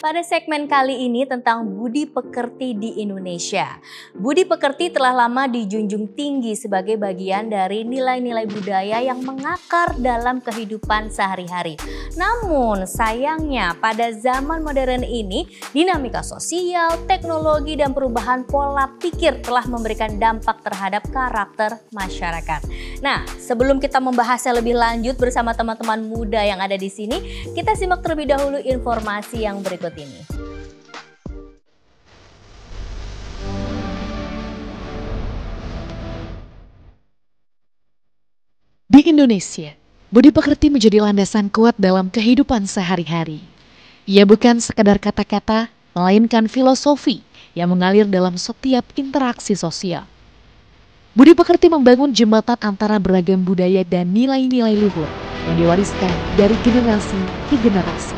pada segmen kali ini tentang budi pekerti di Indonesia. Budi pekerti telah lama dijunjung tinggi sebagai bagian dari nilai-nilai budaya yang mengakar dalam kehidupan sehari-hari. Namun sayangnya pada zaman modern ini, dinamika sosial, teknologi, dan perubahan pola pikir telah memberikan dampak terhadap karakter masyarakat. Nah, sebelum kita membahasnya lebih lanjut bersama teman-teman muda yang ada di sini, kita simak terlebih dahulu informasi yang berikut ini. Di Indonesia, budi pekerti menjadi landasan kuat dalam kehidupan sehari-hari. Ia bukan sekadar kata-kata, melainkan filosofi yang mengalir dalam setiap interaksi sosial. Budi pekerti membangun jembatan antara beragam budaya dan nilai-nilai luhur yang diwariskan dari generasi ke generasi.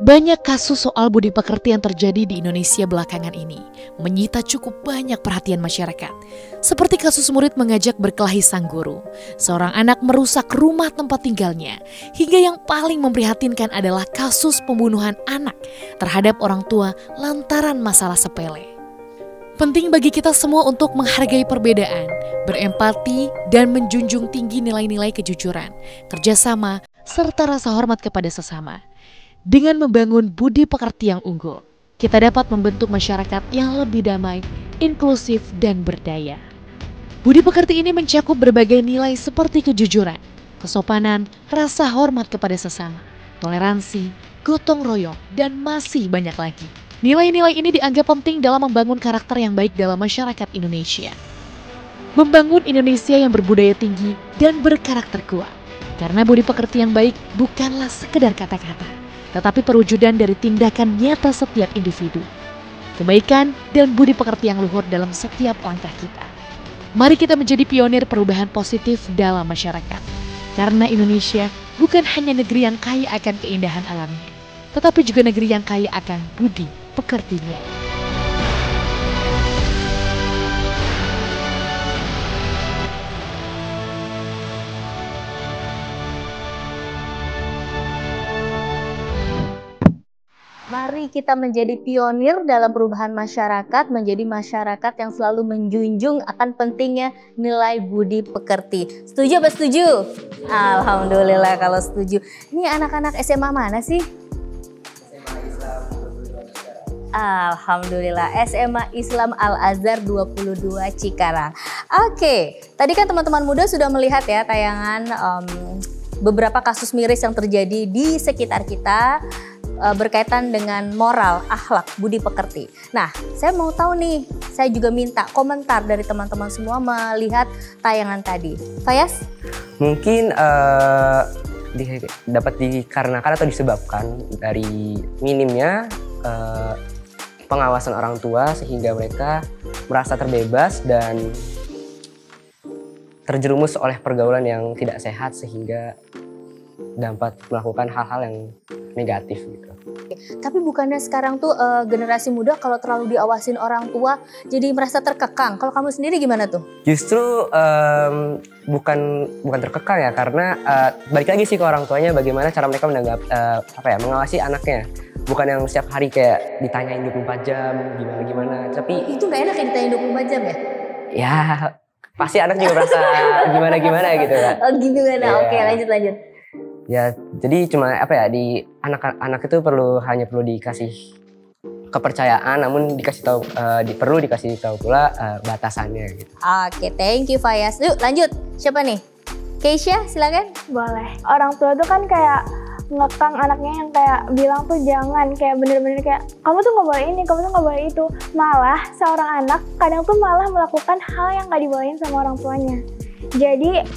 Banyak kasus soal budi pekerti yang terjadi di Indonesia belakangan ini menyita cukup banyak perhatian masyarakat. Seperti kasus murid mengajak berkelahi sang guru, seorang anak merusak rumah tempat tinggalnya, hingga yang paling memprihatinkan adalah kasus pembunuhan anak terhadap orang tua lantaran masalah sepele. Penting bagi kita semua untuk menghargai perbedaan, berempati, dan menjunjung tinggi nilai-nilai kejujuran, kerjasama, serta rasa hormat kepada sesama. Dengan membangun budi pekerti yang unggul, kita dapat membentuk masyarakat yang lebih damai, inklusif, dan berdaya. Budi pekerti ini mencakup berbagai nilai seperti kejujuran, kesopanan, rasa hormat kepada sesama, toleransi, gotong royong, dan masih banyak lagi. Nilai-nilai ini dianggap penting dalam membangun karakter yang baik dalam masyarakat Indonesia. Membangun Indonesia yang berbudaya tinggi dan berkarakter kuat. Karena budi pekerti yang baik bukanlah sekedar kata-kata, tetapi perwujudan dari tindakan nyata setiap individu. Kebaikan dan budi pekerti yang luhur dalam setiap langkah kita. Mari kita menjadi pionir perubahan positif dalam masyarakat. Karena Indonesia bukan hanya negeri yang kaya akan keindahan alamnya, tetapi juga negeri yang kaya akan budi pekertinya. Mari kita menjadi pionir dalam perubahan masyarakat, menjadi masyarakat yang selalu menjunjung akan pentingnya nilai budi pekerti. Setuju apa setuju? Alhamdulillah kalau setuju. Ini anak-anak SMA mana sih? Alhamdulillah, SMA Islam Al-Azhar 22 Cikarang. Oke, tadi kan teman-teman muda sudah melihat ya tayangan beberapa kasus miris yang terjadi di sekitar kita berkaitan dengan moral, akhlak, budi pekerti. Nah, saya mau tahu nih, saya juga minta komentar dari teman-teman semua melihat tayangan tadi. Fayas? Mungkin dapat dikarenakan atau disebabkan dari minimnya pengawasan orang tua sehingga mereka merasa terbebas dan terjerumus oleh pergaulan yang tidak sehat sehingga dapat melakukan hal-hal yang negatif gitu. Tapi bukannya sekarang tuh generasi muda kalau terlalu diawasin orang tua jadi merasa terkekang. Kalau kamu sendiri gimana tuh? Justru bukan terkekang ya, karena balik lagi sih ke orang tuanya bagaimana cara mereka mengawasi anaknya. Bukan yang setiap hari kayak ditanyain 24 jam gimana, tapi itu nggak enak ya ditanyain 24 jam ya? Ya pasti anak juga merasa gimana gitu kan. Oh gitu kan, ya. Oke lanjut. Ya, jadi cuma di anak itu hanya perlu dikasih kepercayaan, namun perlu dikasih tahu pula batasannya gitu. Oke, thank you Fayas. Yuk lanjut, siapa nih? Keisha, silakan. Boleh. Orang tua tuh kan kayak ngekang anaknya yang kayak bilang tuh jangan, kayak bener-bener kayak kamu tuh nggak boleh ini, kamu tuh nggak boleh itu. Malah seorang anak kadang tuh malah melakukan hal yang nggak dibolehin sama orang tuanya. Jadi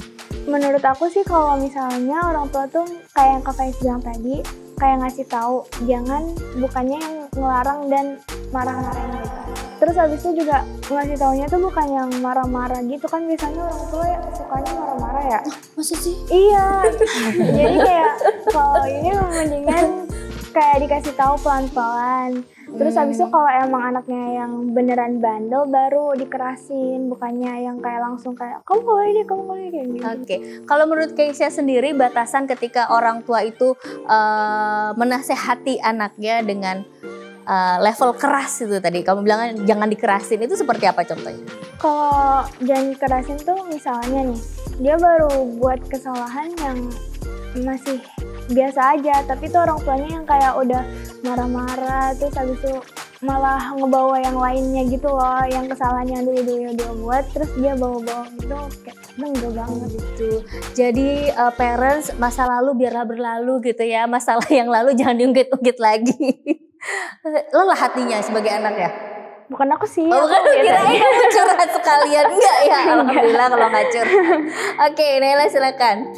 menurut aku sih kalau misalnya orang tua tuh kayak yang Kak Faiz bilang tadi, kayak ngasih tahu, jangan, bukannya yang ngelarang dan marah-marahin gitu. Terus habis itu juga ngasih taunya tuh bukan yang marah-marah gitu kan, biasanya orang tua ya sukanya marah-marah ya. Masa sih? Iya. Jadi kayak kalau ini mendingan kayak dikasih tahu pelan-pelan. Terus habis itu kalau emang anaknya yang beneran bandel baru dikerasin, bukannya yang kayak langsung kayak kamu kalau ini kayak gitu. Oke, kalau menurut Keisha sendiri batasan ketika orang tua itu menasehati anaknya dengan level keras itu tadi, kamu bilang jangan dikerasin, itu seperti apa contohnya? Kalau jangan dikerasin tuh misalnya nih, dia baru buat kesalahan yang masih biasa aja, tapi tuh orang tuanya yang kayak udah marah-marah, terus habis itu malah ngebawa yang lainnya gitu loh, yang kesalahan yang dulu dia buat, terus dia bawa-bawa gitu, kayak enggak banget gitu. Jadi parents, masa lalu biarlah berlalu gitu ya, masalah yang lalu jangan diungkit-ungkit lagi. Lelah hatinya sebagai anak ya? Bukan aku sih. Oh, bukan, kirain kamu curhat sekalian. Enggak ya, alhamdulillah kalau nggak curhat. Oke, Naila silakan.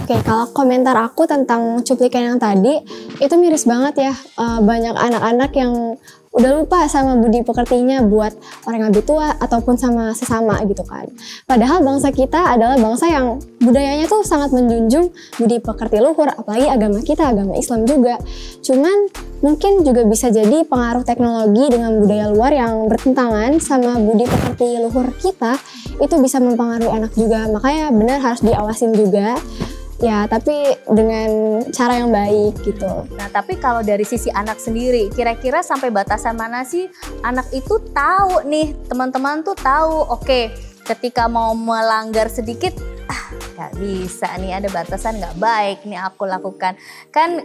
Oke, kalau komentar aku tentang cuplikan yang tadi, itu miris banget ya. Banyak anak-anak yang udah lupa sama budi pekertinya buat orang yang lebih tua ataupun sama sesama gitu kan. Padahal bangsa kita adalah bangsa yang budayanya tuh sangat menjunjung budi pekerti luhur, apalagi agama kita, agama Islam juga. Cuman mungkin juga bisa jadi pengaruh teknologi dengan budaya luar yang bertentangan sama budi pekerti luhur kita, itu bisa mempengaruhi anak juga. Makanya benar harus diawasin juga. Ya, tapi dengan cara yang baik gitu. Nah, tapi kalau dari sisi anak sendiri, kira-kira sampai batasan mana sih anak itu tahu nih, teman-teman tuh tahu, oke, ketika mau melanggar sedikit, nggak bisa nih, ada batasan nggak baik nih aku lakukan. Kan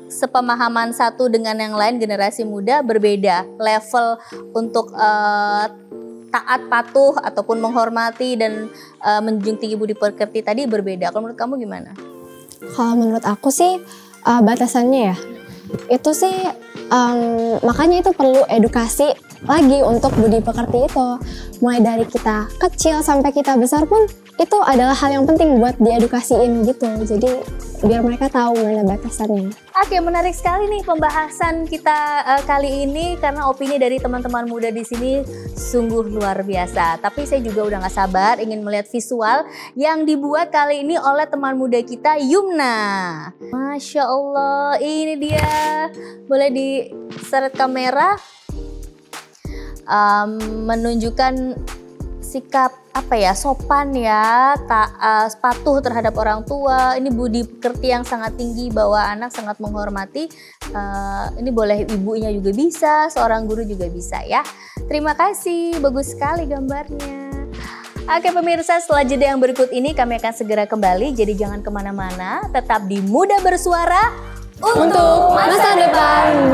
sepemahaman satu dengan yang lain, generasi muda berbeda level untuk taat, patuh, ataupun menghormati dan menjunjung tinggi budi pekerti tadi berbeda. Kalau menurut kamu gimana? Kalau menurut aku sih batasannya ya, itu sih makanya itu perlu edukasi lagi untuk budi pekerti itu. Mulai dari kita kecil sampai kita besar pun itu adalah hal yang penting buat diedukasiin gitu. Jadi biar mereka tahu mana batasannya. Oke, menarik sekali nih pembahasan kita kali ini karena opini dari teman-teman muda di sini sungguh luar biasa. Tapi saya juga udah gak sabar ingin melihat visual yang dibuat kali ini oleh teman muda kita, Yumna. Masya Allah, ini dia. Boleh diseret kamera. Menunjukkan sikap sopan ya, patuh terhadap orang tua. Ini budi pekerti yang sangat tinggi bahwa anak sangat menghormati. Ini boleh ibunya juga bisa, seorang guru juga bisa ya. Terima kasih, bagus sekali gambarnya. Oke pemirsa, setelah jeda yang berikut ini kami akan segera kembali. Jadi jangan kemana-mana, tetap di Muda Bersuara untuk masa depan.